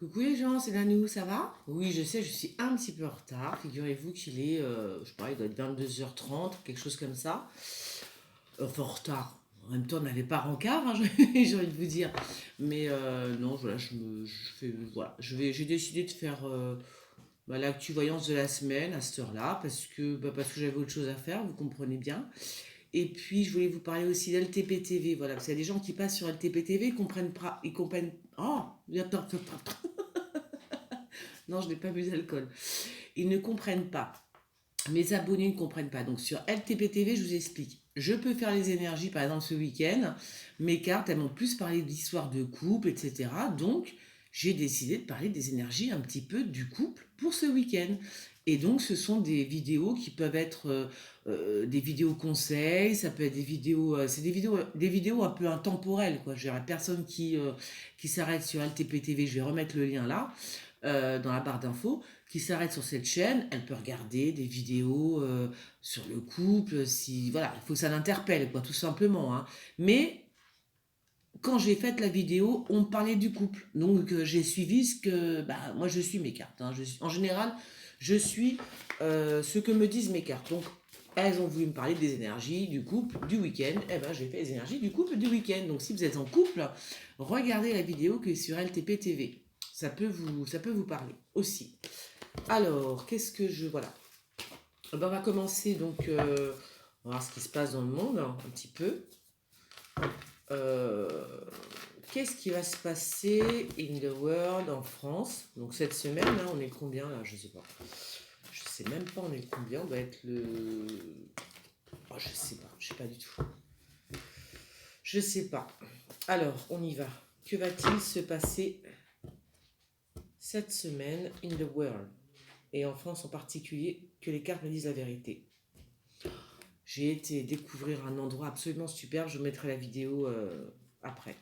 Coucou les gens, c'est Nanou, ça va? Oui, je sais, je suis un petit peu en retard. Figurez-vous qu'il est, je sais pas, il doit être 22h30, quelque chose comme ça. Enfin, en retard. En même temps, on n'avait pas rencard, hein, j'ai envie de vous dire. Mais non, voilà, je fais, voilà, j'ai décidé de faire l'actu voyance de la semaine à cette heure-là, parce que j'avais autre chose à faire, vous comprenez bien. Et puis, je voulais vous parler aussi d'LTP-TV, voilà, parce qu'il y a des gens qui passent sur LTP-TV, ils comprennent pas, ils comprennent, oh, attends, non, je n'ai pas bu d'alcool. Ils ne comprennent pas. Mes abonnés ne comprennent pas. Donc sur LTP-TV, je vous explique. Je peux faire les énergies, par exemple, ce week-end. Mes cartes, elles m'ont plus parlé d'histoire de couple, etc. Donc, j'ai décidé de parler des énergies un petit peu du couple pour ce week-end. Et donc, ce sont des vidéos qui peuvent être des vidéos conseils, ça peut être des vidéos, c'est des vidéos un peu intemporelles, quoi. Je dirais, personne qui s'arrête sur LTP-TV, je vais remettre le lien là, dans la barre d'infos, qui s'arrête sur cette chaîne, elle peut regarder des vidéos sur le couple, si voilà, il faut que ça l'interpelle, quoi, tout simplement, hein. Mais quand j'ai fait la vidéo, on parlait du couple, donc j'ai suivi ce que, bah, moi je suis mes cartes, hein. En général, je suis ce que me disent mes cartes. Donc elles ont voulu me parler des énergies du couple du week-end. Eh ben, j'ai fait les énergies du couple du week-end. Donc, si vous êtes en couple, regardez la vidéo qui est sur LTP TV. Ça peut vous parler aussi. Alors, qu'est-ce que je... Voilà. Eh ben, on va commencer donc... on va voir ce qui se passe dans le monde, hein, un petit peu. Euh, Qu'est-ce qui va se passer in the world en France? Donc cette semaine, là, on est combien là? Je sais pas. Je sais même pas on est combien. On doit être le... Oh, je sais pas du tout. Je sais pas. Alors, on y va. Que va-t-il se passer cette semaine in the world? Et en France en particulier, que les cartes me disent la vérité. J'ai été découvrir un endroit absolument superbe, je vous mettrai la vidéo après.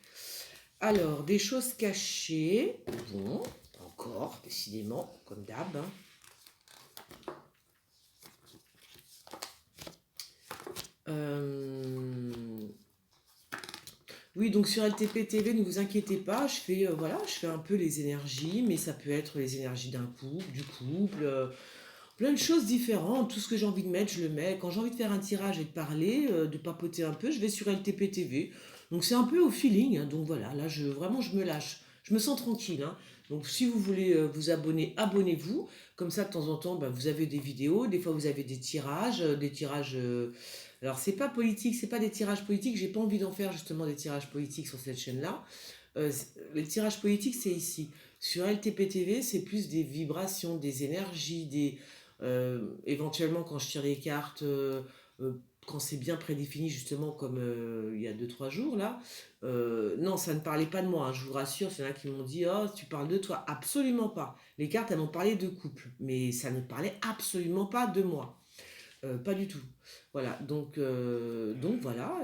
Alors, des choses cachées. Bon, encore, décidément, comme d'hab, hein. Oui, donc sur LTP TV, ne vous inquiétez pas, je fais un peu les énergies, mais ça peut être les énergies d'un couple, du couple, plein de choses différentes. Tout ce que j'ai envie de mettre, je le mets. Quand j'ai envie de faire un tirage et de parler, de papoter un peu, je vais sur LTP TV. Donc c'est un peu au feeling, hein. Donc voilà, là vraiment je me lâche. Je me sens tranquille, hein. Donc si vous voulez vous abonner, abonnez-vous. Comme ça de temps en temps, bah, vous avez des vidéos, des fois vous avez des tirages. Alors c'est pas politique, c'est pas des tirages politiques. J'ai pas envie d'en faire justement des tirages politiques sur cette chaîne-là. Les tirages politiques, c'est ici. Sur LTP TV, c'est plus des vibrations, des énergies, éventuellement quand je tire les cartes, quand c'est bien prédéfini, justement, comme il y a 2 3 jours, là. Non, ça ne parlait pas de moi, hein, je vous rassure, il y en a qui m'ont dit: «Oh, tu parles de toi». Absolument pas. Les cartes, elles m'ont parlé de couple, mais ça ne parlait absolument pas de moi. Pas du tout. Voilà, donc voilà,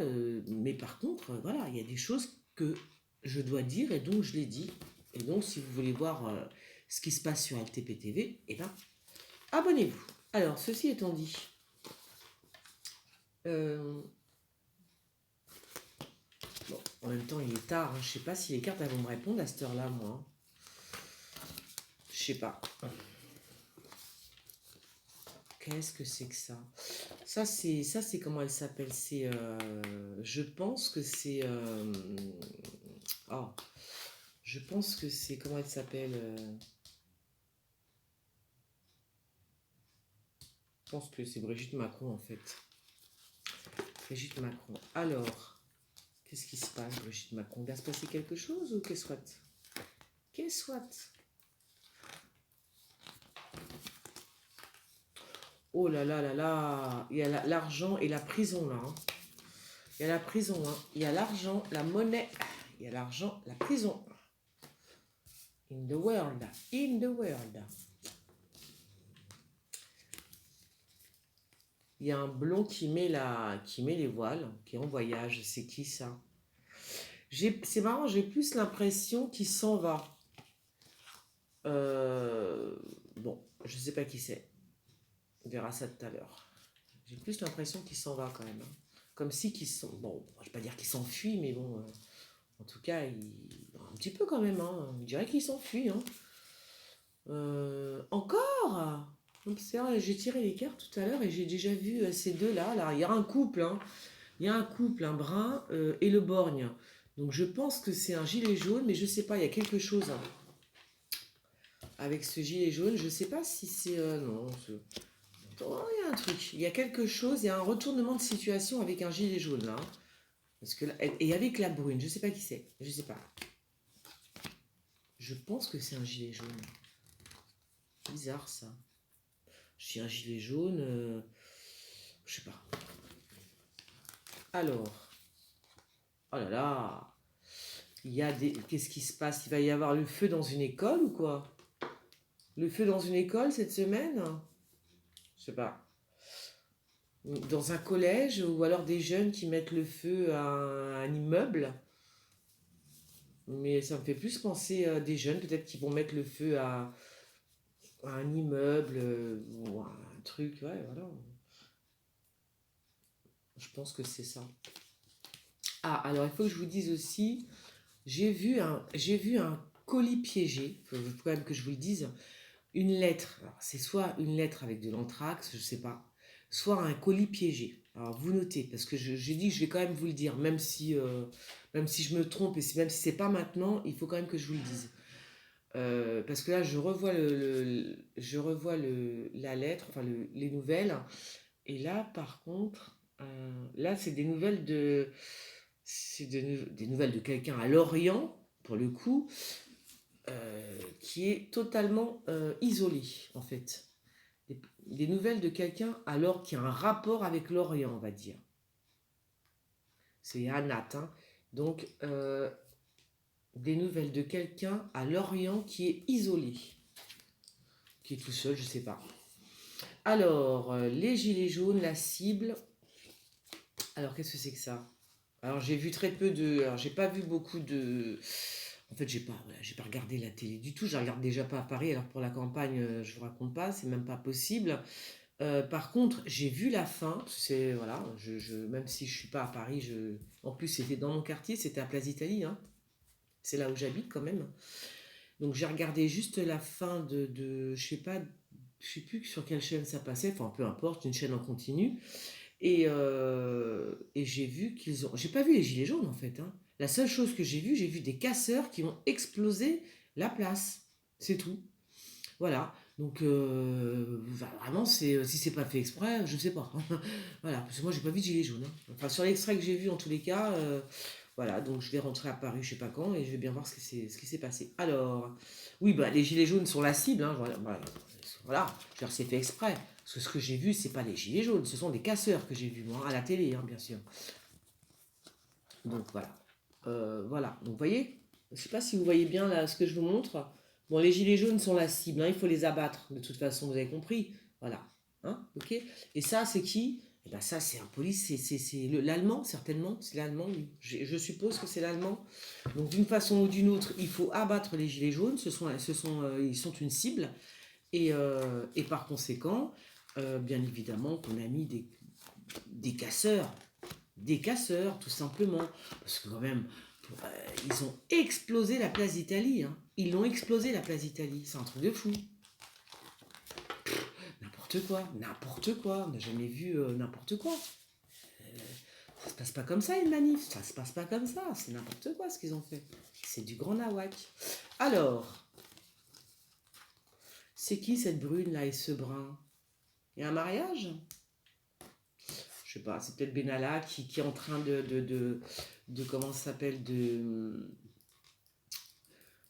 mais par contre, voilà, il y a des choses que je dois dire et donc je l'ai dit. Et donc, si vous voulez voir ce qui se passe sur LTP TV, eh ben, abonnez-vous. Alors, ceci étant dit, euh, bon, en même temps, il est tard, hein, je sais pas si les cartes elles vont me répondre à cette heure-là, moi, hein. Je sais pas. Qu'est-ce que c'est que ça? Ça c'est comment elle s'appelle? Je pense que c'est oh, je pense que c'est comment elle s'appelle? Je pense que c'est Brigitte Macron en fait. Brigitte Macron. Alors, qu'est-ce qui se passe, Brigitte Macron? Il va se passer quelque chose ou qu'est-ce soit? Qu'est-ce soit? Oh là là là là, il y a l'argent et la prison là, hein. Il y a la prison, hein. Il y a l'argent, la monnaie, il y a l'argent, la prison. In the world, in the world. Il y a un blond qui met les voiles, qui est en voyage. C'est qui ça? C'est marrant, j'ai plus l'impression qu'il s'en va. Bon, je sais pas qui c'est. On verra ça tout à l'heure. J'ai plus l'impression qu'il s'en va quand même, hein. Comme si qu'il s'en... Bon, je vais pas dire qu'il s'enfuit, mais bon, en tout cas, un petit peu quand même, hein. On dirait qu'il s'enfuit, hein. Encore? Donc, c'est vrai, j'ai tiré les cartes tout à l'heure et j'ai déjà vu ces deux-là. Là, il y a un couple, hein. Il y a un couple, un brun et le borgne. Donc je pense que c'est un gilet jaune, mais je sais pas, il y a quelque chose hein, avec ce gilet jaune. Je sais pas si c'est... non, oh, il y a un truc. Il y a quelque chose, il y a un retournement de situation avec un gilet jaune là, hein. Parce que et avec la brune, je sais pas qui c'est. Je sais pas. Je pense que c'est un gilet jaune. Bizarre ça. J'ai un gilet jaune. Je sais pas. Alors. Oh là là. Il y a des. Qu'est-ce qui se passe? Il va y avoir le feu dans une école ou quoi? Le feu dans une école cette semaine? Je sais pas. Dans un collège ou alors des jeunes qui mettent le feu à un immeuble. Mais ça me fait plus penser à des jeunes peut-être qui vont mettre le feu à un immeuble ou à un truc. Ouais, voilà. Je pense que c'est ça. Ah, alors il faut que je vous dise aussi, j'ai vu un colis piégé. Il faut quand même que je vous le dise. Une lettre, alors, c'est soit une lettre avec de l'anthrax, je sais pas, soit un colis piégé. Alors vous notez, parce que j'ai dit que je vais quand même vous le dire, même si je me trompe, même si c'est pas maintenant, il faut quand même que je vous le dise. Parce que là, je revois la lettre, enfin les nouvelles, et là, par contre, là, c'est des nouvelles de quelqu'un à Lorient, pour le coup, qui est totalement isolé, en fait. Des nouvelles de quelqu'un alors qui a un rapport avec l'Orient, on va dire. C'est Anat, hein. Donc, des nouvelles de quelqu'un à Lorient qui est isolé, qui est tout seul, je sais pas. Alors, les gilets jaunes, la cible. Alors, qu'est-ce que c'est que ça? Alors, j'ai vu très peu de. Alors, j'ai pas vu beaucoup de. En fait, j'ai pas regardé la télé du tout. Je regarde déjà pas à Paris. Alors, pour la campagne, je vous raconte pas, c'est même pas possible. Par contre, j'ai vu la fin. C'est voilà, même si je suis pas à Paris, en plus c'était dans mon quartier, c'était à Place d'Italie, hein. C'est là où j'habite quand même. Donc j'ai regardé juste la fin je sais plus sur quelle chaîne ça passait. Enfin, peu importe, une chaîne en continu. Et j'ai vu qu'ils ont. J'ai pas vu les gilets jaunes en fait, hein. La seule chose que j'ai vu des casseurs qui ont explosé la place. C'est tout. Voilà. Donc, vraiment, si c'est pas fait exprès, je sais pas. Voilà, parce que moi, j'ai pas vu de gilet jaune, hein. Enfin, sur l'extrait que j'ai vu, en tous les cas, voilà. Donc, je vais rentrer à Paris, je sais pas quand, et je vais bien voir ce qui s'est passé. Alors, oui, bah, les gilets jaunes sont la cible, hein. Voilà, voilà. Voilà. Je veux dire, c'est fait exprès. Parce que ce que j'ai vu, c'est pas les gilets jaunes, ce sont des casseurs que j'ai vus, moi, à la télé, hein, bien sûr. Donc, voilà. Voilà. Donc, vous voyez, je sais pas si vous voyez bien là ce que je vous montre. Bon, les gilets jaunes sont la cible, hein, il faut les abattre, de toute façon, vous avez compris. Voilà. Hein, ok. Et ça, c'est qui? Eh ben, ça, c'est un police, c'est l'allemand, certainement. C'est l'allemand, oui. Je suppose que c'est l'allemand. Donc, d'une façon ou d'une autre, il faut abattre les gilets jaunes. Ils sont une cible. Et par conséquent, bien évidemment, qu'on a mis des casseurs. Des casseurs, tout simplement. Parce que quand même, ils ont explosé la place d'Italie, hein. Ils l'ont explosé la place d'Italie. C'est un truc de fou. N'importe quoi, n'importe quoi. On n'a jamais vu n'importe quoi. Ça se passe pas comme ça une manif. Ça se passe pas comme ça. C'est n'importe quoi ce qu'ils ont fait. C'est du grand nawak. Alors, c'est qui cette brune là et ce brun? Il y a un mariage? Je sais pas, c'est peut-être Benalla qui est en train de comment ça s'appelle,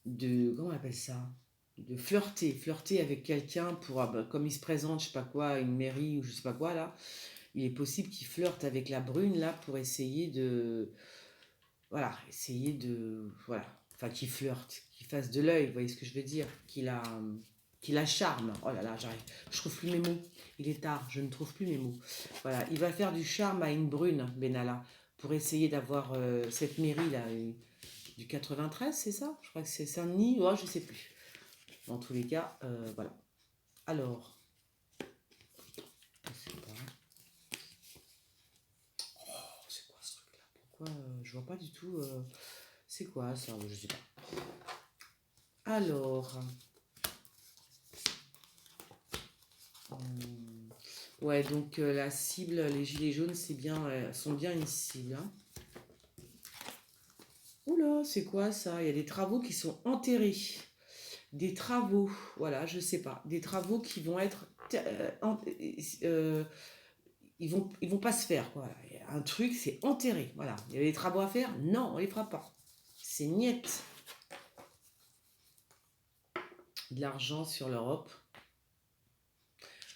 comment on appelle ça? De flirter avec quelqu'un pour, comme il se présente, je sais pas quoi, à une mairie ou je sais pas quoi là, il est possible qu'il flirte avec la brune là pour voilà, enfin qu'il flirte, qu'il fasse de l'œil, vous voyez ce que je veux dire, qu'il la charme. Oh là là, je trouve plus mes mots. Il est tard, je ne trouve plus mes mots. Voilà, il va faire du charme à une brune, Benalla, pour essayer d'avoir cette mairie là, du 93, c'est ça? Je crois que c'est Saint-Denis, oh, je sais plus. Dans tous les cas, voilà. Alors, je sais pas. Oh, c'est quoi ce truc-là? Pourquoi je vois pas du tout. C'est quoi ça? Je sais pas. Alors, Ouais, donc la cible, les gilets jaunes, c'est bien, sont bien une cible, hein. Oula, c'est quoi ça? Il y a des travaux qui sont enterrés. Des travaux, voilà, je sais pas. Des travaux qui vont être... ils vont pas se faire, quoi. Un truc, c'est enterré, voilà. Il y a des travaux à faire? Non, on les fera pas. C'est niette. De l'argent sur l'Europe.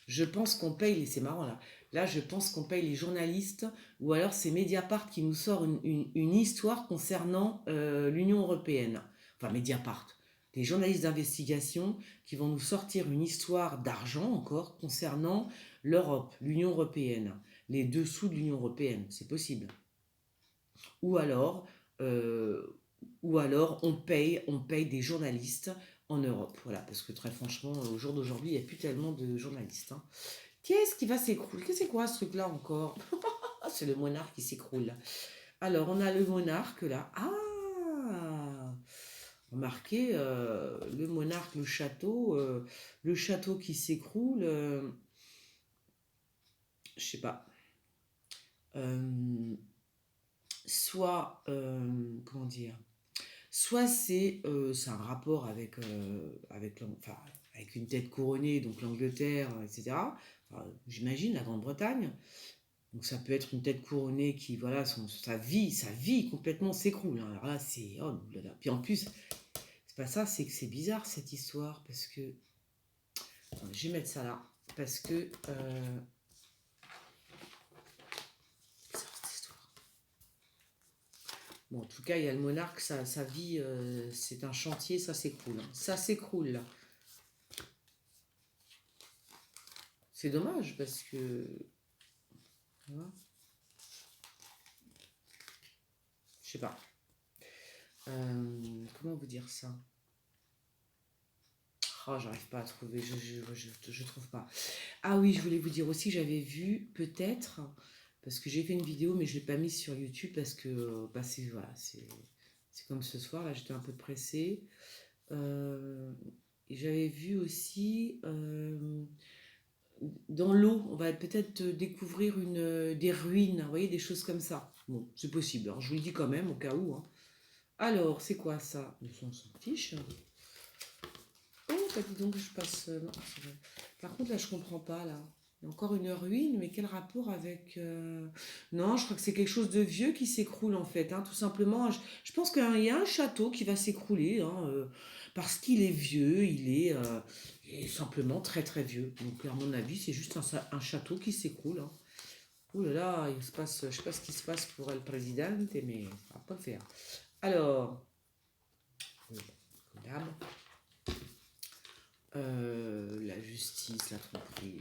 Je pense qu'on paye, c'est marrant là, là je pense qu'on paye les journalistes, ou alors c'est Mediapart qui nous sort une histoire concernant l'Union Européenne. Enfin Mediapart, des journalistes d'investigation qui vont nous sortir une histoire d'argent encore concernant l'Europe, l'Union Européenne, les dessous de l'Union Européenne, c'est possible. Ou alors, euh, on paye des journalistes en Europe. Voilà, parce que très franchement, au jour d'aujourd'hui, il n'y a plus tellement de journalistes, hein. Qu'est-ce qui va s'écrouler? Qu'est-ce que c'est quoi ce truc-là encore? Ah, c'est le monarque qui s'écroule. Alors, on a le monarque là. Ah! Remarquez, le monarque, le château qui s'écroule. Je sais pas. Euh, soit, comment dire? Soit c'est un rapport enfin, avec une tête couronnée, donc l'Angleterre, etc. Enfin, j'imagine la Grande-Bretagne. Donc ça peut être une tête couronnée qui, voilà, sa vie complètement s'écroule, hein. Alors là, c'est... Oh là là. Puis en plus, c'est pas ça, c'est que c'est bizarre cette histoire, parce que... Attends, je vais mettre ça là, parce que... Bon, en tout cas, il y a le monarque, sa vie, c'est un chantier, ça s'écroule, hein. Ça s'écroule, là. C'est dommage, parce que... Voilà. Je sais pas. Comment vous dire ça? Oh, j'arrive pas à trouver, je trouve pas. Ah oui, je voulais vous dire aussi, j'avais vu peut-être, parce que j'ai fait une vidéo, mais je l'ai pas mise sur YouTube parce que bah, voilà, c'est comme ce soir, là j'étais un peu pressée. Et j'avais vu aussi dans l'eau, on va peut-être découvrir des ruines, vous voyez, des choses comme ça. Bon, c'est possible, alors je vous le dis quand même, au cas où, hein. Alors, c'est quoi ça? On s'en fiche. Oh, bah dis donc, je passe. Non, c'est vrai. Par contre, là, je comprends pas, là. Il y a encore une ruine, mais quel rapport avec... Non, je crois que c'est quelque chose de vieux qui s'écroule, en fait, hein, tout simplement. Je pense qu'il y a un château qui va s'écrouler, hein, parce qu'il est vieux, il est simplement très, très vieux. Donc, à mon avis, c'est juste un château qui s'écroule, hein. Ouh là là, il se passe... Je sais pas ce qui se passe pour le président, mais ça va pas le faire. Alors... Dame. La justice, la tromperie,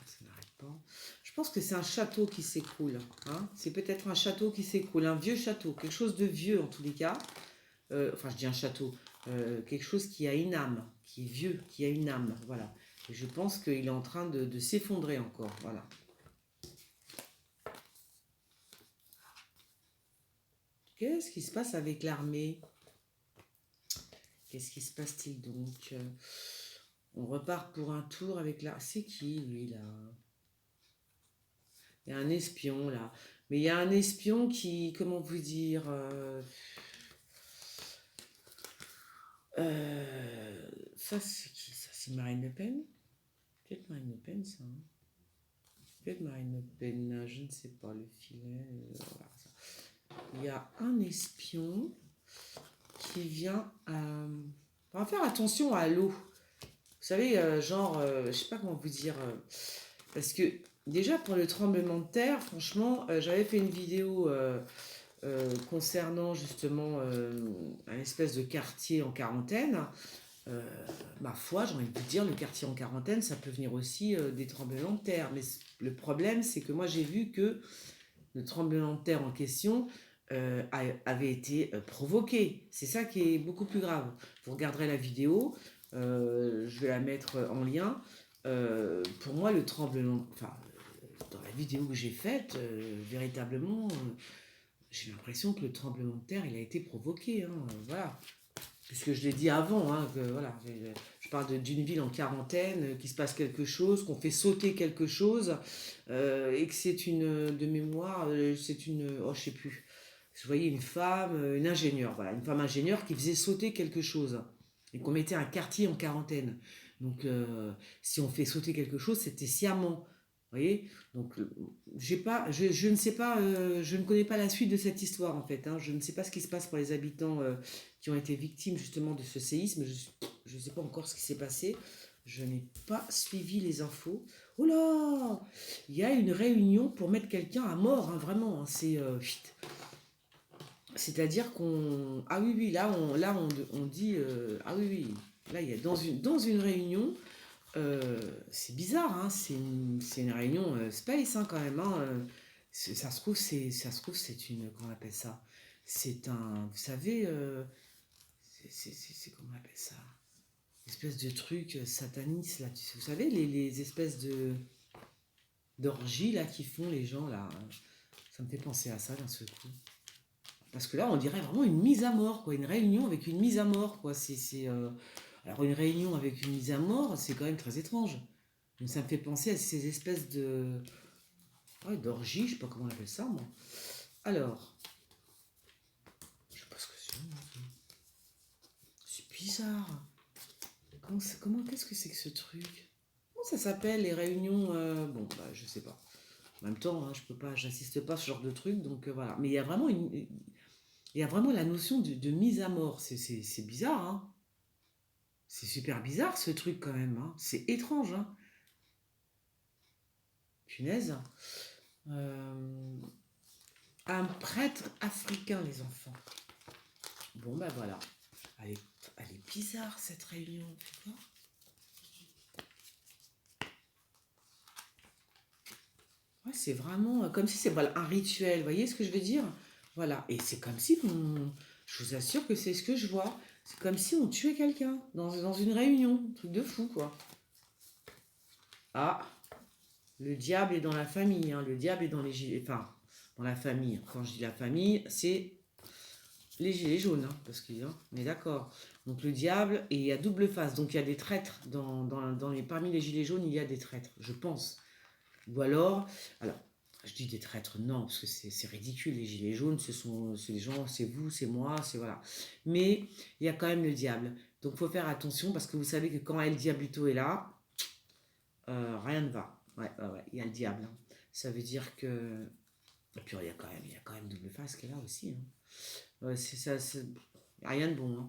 ça n'arrête pas. Je pense que c'est un château qui s'écroule, hein. C'est peut-être un château qui s'écroule, un vieux château, quelque chose de vieux en tous les cas. Enfin, je dis un château, quelque chose qui a une âme, qui est vieux, qui a une âme, voilà. Et je pense qu'il est en train de s'effondrer encore, voilà. Qu'est-ce qui se passe avec l'armée? Qu'est-ce qui se passe-t-il donc? On repart pour un tour avec la... C'est qui, lui, là? Il y a un espion, là. Mais il y a un espion qui... Comment vous dire Ça, c'est qui, ça? C'est Marine Le Pen? Peut-être Marine Le Pen, ça, hein. Peut-être Marine Le Pen, je ne sais pas, le filet... voilà, ça. Il y a un espion qui vient... on va faire attention à l'eau. Vous savez, genre, je sais pas comment vous dire, parce que déjà pour le tremblement de terre, franchement, j'avais fait une vidéo concernant justement un espèce de quartier en quarantaine. Euh, Ma foi, j'ai envie de vous dire, le quartier en quarantaine, ça peut venir aussi des tremblements de terre. Mais le problème, c'est que moi j'ai vu que le tremblement de terre en question avait été provoqué. C'est ça qui est beaucoup plus grave. Vous regarderez la vidéo, je vais la mettre en lien. Pour moi, le tremblement, enfin, dans la vidéo que j'ai faite, véritablement, j'ai l'impression que le tremblement de terre, il a été provoqué, hein, voilà. Puisque je l'ai dit avant, hein, que voilà, Je parle d'une ville en quarantaine, qu'il se passe quelque chose, qu'on fait sauter quelque chose, et que c'est une, de mémoire, c'est une, oh je sais plus. Je voyais une femme, une ingénieure, voilà, une femme ingénieure qui faisait sauter quelque chose et qu'on mettait un quartier en quarantaine. Donc, si on fait sauter quelque chose, c'était sciemment. Vous voyez? Donc, j'ai pas, je ne sais pas, je ne connais pas la suite de cette histoire en fait, hein. Je ne sais pas ce qui se passe pour les habitants qui ont été victimes justement de ce séisme. Je ne sais pas encore ce qui s'est passé. Je n'ai pas suivi les infos. Oh là! Il y a une réunion pour mettre quelqu'un à mort, hein, vraiment, hein. C'est-à-dire qu'on... Ah oui, oui, on dit... Ah oui, oui, là, il y a dans une réunion, c'est bizarre, hein, c'est une réunion space, hein, quand même, hein, ça se trouve, c'est une... Comment on appelle ça? C'est un... Vous savez, comment on appelle ça? Une espèce de truc sataniste, là. Vous savez, les espèces de d'orgies, là, qui font les gens, là. Ça me fait penser à ça, d'un seul coup. Parce que là, on dirait vraiment une mise à mort, quoi. Une réunion avec une mise à mort, quoi. Alors, une réunion avec une mise à mort, c'est quand même très étrange. Donc, ça me fait penser à ces espèces de... Ouais, d'orgie, je sais pas comment on appelle ça, moi. Alors, je sais pas ce que c'est. C'est bizarre. Qu'est-ce que c'est que ce truc? Comment ça s'appelle, les réunions Bon, bah, je sais pas. En même temps, hein, je peux pas, j'assiste pas à ce genre de truc, donc voilà. Mais il y a vraiment la notion de mise à mort. C'est bizarre, hein. C'est super bizarre ce truc quand même, hein. C'est étrange, hein. Punaise. Euh, un prêtre africain, les enfants. Bon, ben voilà. Elle est, elle est bizarre cette réunion, tu vois. Ouais, c'est vraiment comme si c'est voilà, un rituel. Vous voyez ce que je veux dire? Voilà. Et c'est comme si je vous assure que c'est ce que je vois. C'est comme si on tuait quelqu'un dans une réunion. Un truc de fou, quoi. Ah, le diable est dans la famille, hein. Le diable est dans les gilets. Enfin, dans la famille. Quand je dis la famille, c'est les gilets jaunes, hein, parce qu'on est d'accord. Donc le diable, et il y a double face. Donc il y a des traîtres. Parmi les gilets jaunes, il y a des traîtres, je pense. Ou alors, je dis des traîtres, non, parce que c'est ridicule. Les gilets jaunes, c'est les gens, c'est vous, c'est moi, c'est voilà. Mais il y a quand même le diable. Donc il faut faire attention, parce que vous savez que quand El Diablito est là, rien ne va. Ouais, ouais, ouais, il y a le diable, hein. Ça veut dire que... Et puis il y a quand même double face qui est là aussi, hein. C'est ça, rien de bon, hein.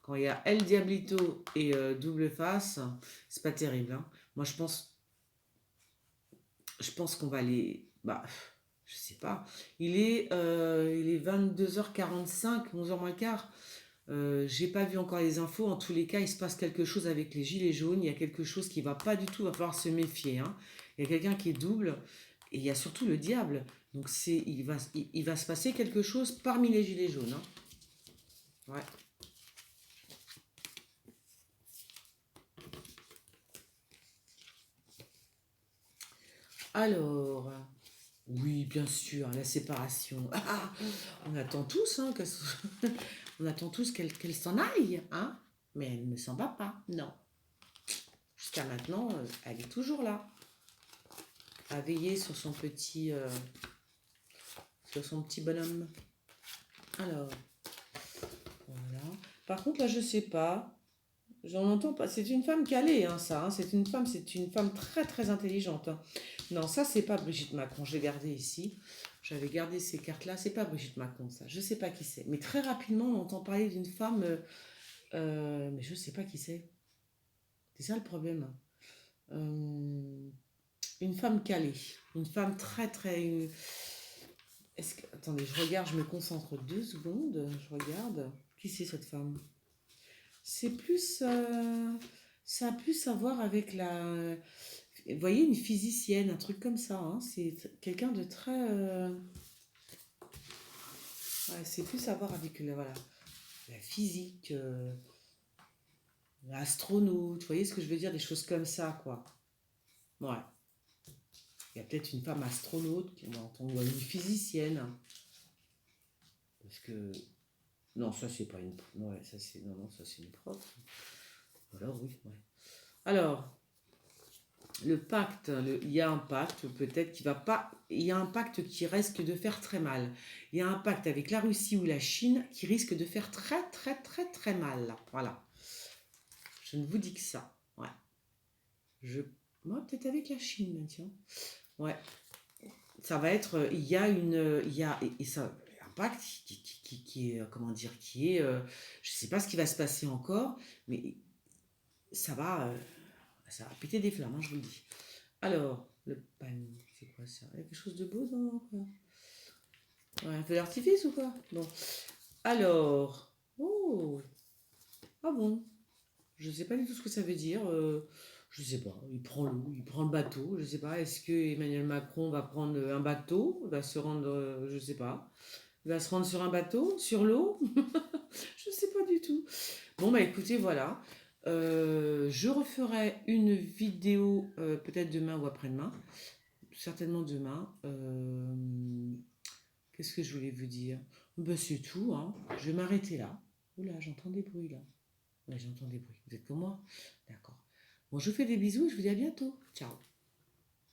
Quand il y a El Diablito et double face, c'est pas terrible, hein. Moi, je pense qu'on va les... Bah, je sais pas. Il est 22h45, 11h moins le quart. J'ai pas vu encore les infos. En tous les cas, il se passe quelque chose avec les gilets jaunes. Il y a quelque chose qui va pas du tout. Il va falloir se méfier, hein. Il y a quelqu'un qui est double. Et il y a surtout le diable. Donc il va se passer quelque chose parmi les gilets jaunes, hein. Ouais. Alors, oui, bien sûr, la séparation. Ah, on attend tous, hein, on attend tous qu'elle s'en aille, hein. Mais elle ne s'en va pas, non. Jusqu'à maintenant, elle est toujours là, à veiller sur son petit bonhomme. Alors, voilà. Par contre, là, je sais pas. J'en entends pas. C'est une femme calée, hein, ça, hein. C'est une femme très très intelligente, hein. Non, ça, c'est pas Brigitte Macron. J'ai gardé ici. J'avais gardé ces cartes-là. C'est pas Brigitte Macron, ça. Je sais pas qui c'est. Mais très rapidement, on entend parler d'une femme. Mais je sais pas qui c'est. C'est ça le problème. Euh, une femme calée. Une femme très très. Attendez, je regarde, je me concentre 2 secondes. Je regarde. Qui c'est cette femme? C'est plus. Ça a plus à voir avec la. Vous voyez, une physicienne, un truc comme ça, hein. C'est quelqu'un de très. Ouais, c'est plus à voir avec voilà, la physique, l'astronaute. Vous voyez ce que je veux dire? Des choses comme ça, quoi. Ouais. Il y a peut-être une femme astronaute, ou une physicienne. Parce que. Non, ça, c'est pas une. Ouais, ça, c'est. Non, non, ça, c'est une prof. Alors, oui, ouais. Alors, le pacte, il y a un pacte peut-être qui va pas, il y a un pacte qui risque de faire très mal. Il y a un pacte avec la Russie ou la Chine qui risque de faire très très très très mal. Voilà, je ne vous dis que ça. Ouais, je, moi peut-être avec la Chine, tiens. Ouais, ça va être, il y a une, il y a et ça, un pacte qui est, comment dire, qui est, je sais pas ce qui va se passer encore, mais ça va, euh, ça va péter des flammes, hein, je vous le dis. Alors, le panier, c'est quoi ça? Il y a quelque chose de beau dans quoi? Ouais, un feu d'artifice ou quoi? Bon. Alors, oh, ah bon, je sais pas du tout ce que ça veut dire. Je sais pas. Il prend l'eau, il prend le bateau. Je sais pas. Est-ce que Emmanuel Macron va prendre un bateau, va se rendre, je sais pas, il va se rendre sur un bateau, sur l'eau? Je sais pas du tout. Bon bah écoutez, voilà. Je referai une vidéo peut-être demain ou après-demain. Certainement demain. Qu'est-ce que je voulais vous dire? Bah, c'est tout, hein. Je vais m'arrêter là. Oula, j'entends des bruits là. Ouais, j'entends des bruits. Vous êtes comme moi? D'accord. Bon, je vous fais des bisous et je vous dis à bientôt. Ciao.